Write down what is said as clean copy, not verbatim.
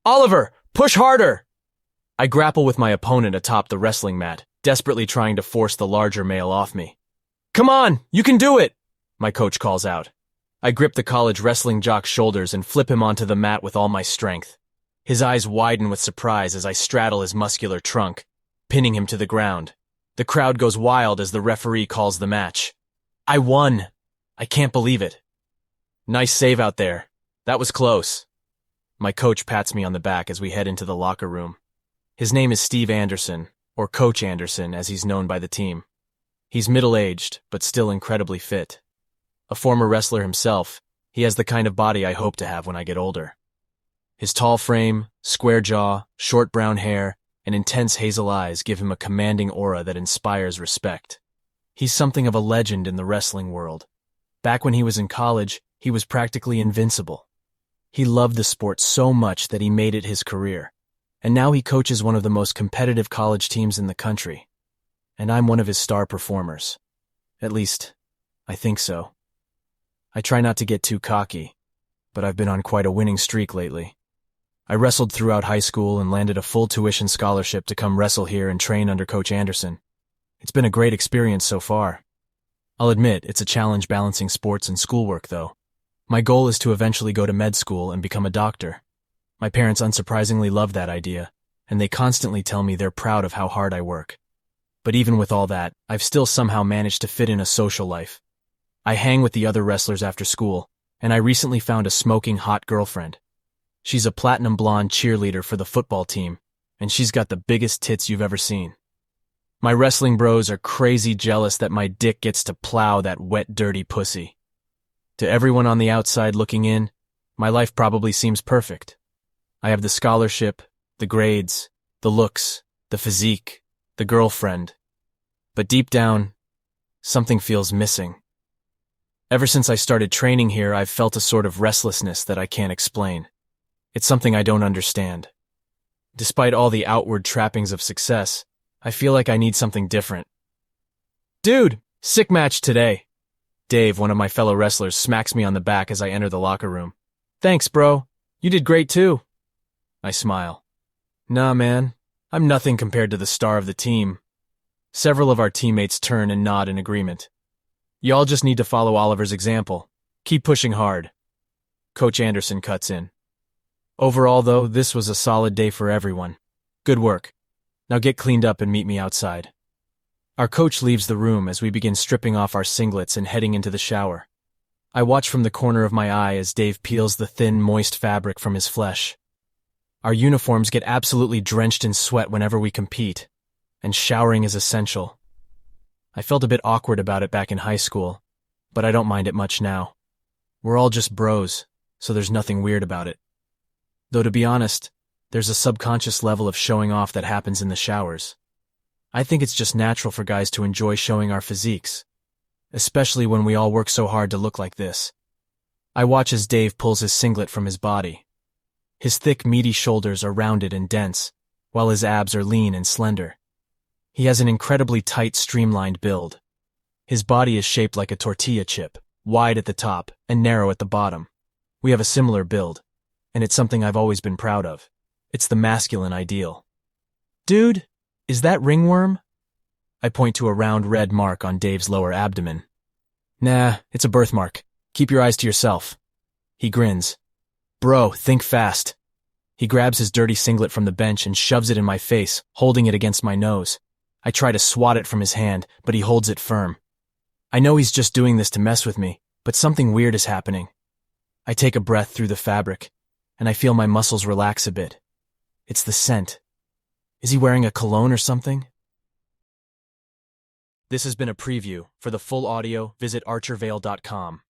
Oliver, push harder! I grapple with my opponent atop the wrestling mat, desperately trying to force the larger male off me. Come on, you can do it! My coach calls out. I grip the college wrestling jock's shoulders and flip him onto the mat with all my strength. His eyes widen with surprise as I straddle his muscular trunk, pinning him to the ground. The crowd goes wild as the referee calls the match. I won! I can't believe it. Nice save out there. That was close. My coach pats me on the back as we head into the locker room. His name is Steve Anderson, or Coach Anderson as he's known by the team. He's middle-aged, but still incredibly fit. A former wrestler himself, he has the kind of body I hope to have when I get older. His tall frame, square jaw, short brown hair, and intense hazel eyes give him a commanding aura that inspires respect. He's something of a legend in the wrestling world. Back when he was in college, he was practically invincible. He loved the sport so much that he made it his career, and now he coaches one of the most competitive college teams in the country. And I'm one of his star performers. At least, I think so. I try not to get too cocky, but I've been on quite a winning streak lately. I wrestled throughout high school and landed a full tuition scholarship to come wrestle here and train under Coach Anderson. It's been a great experience so far. I'll admit, it's a challenge balancing sports and schoolwork, though. My goal is to eventually go to med school and become a doctor. My parents unsurprisingly love that idea, and they constantly tell me they're proud of how hard I work. But even with all that, I've still somehow managed to fit in a social life. I hang with the other wrestlers after school, and I recently found a smoking hot girlfriend. She's a platinum blonde cheerleader for the football team, and she's got the biggest tits you've ever seen. My wrestling bros are crazy jealous that my dick gets to plow that wet, dirty pussy. To everyone on the outside looking in, my life probably seems perfect. I have the scholarship, the grades, the looks, the physique, the girlfriend. But deep down, something feels missing. Ever since I started training here, I've felt a sort of restlessness that I can't explain. It's something I don't understand. Despite all the outward trappings of success, I feel like I need something different. Dude, sick match today. Dave, one of my fellow wrestlers, smacks me on the back as I enter the locker room. Thanks, bro. You did great too. I smile. Nah, man. I'm nothing compared to the star of the team. Several of our teammates turn and nod in agreement. Y'all just need to follow Oliver's example. Keep pushing hard. Coach Anderson cuts in. Overall, though, this was a solid day for everyone. Good work. Now get cleaned up and meet me outside. Our coach leaves the room as we begin stripping off our singlets and heading into the shower. I watch from the corner of my eye as Dave peels the thin, moist fabric from his flesh. Our uniforms get absolutely drenched in sweat whenever we compete, and showering is essential. I felt a bit awkward about it back in high school, but I don't mind it much now. We're all just bros, so there's nothing weird about it. Though to be honest, there's a subconscious level of showing off that happens in the showers. I think it's just natural for guys to enjoy showing our physiques, especially when we all work so hard to look like this. I watch as Dave pulls his singlet from his body. His thick, meaty shoulders are rounded and dense, while his abs are lean and slender. He has an incredibly tight, streamlined build. His body is shaped like a tortilla chip, wide at the top and narrow at the bottom. We have a similar build, and it's something I've always been proud of. It's the masculine ideal. Dude, is that ringworm? I point to a round red mark on Dave's lower abdomen. Nah, it's a birthmark. Keep your eyes to yourself. He grins. Bro, think fast. He grabs his dirty singlet from the bench and shoves it in my face, holding it against my nose. I try to swat it from his hand, but he holds it firm. I know he's just doing this to mess with me, but something weird is happening. I take a breath through the fabric, and I feel my muscles relax a bit. It's the scent. Is he wearing a cologne or something? This has been a preview. For the full audio, visit archervale.com.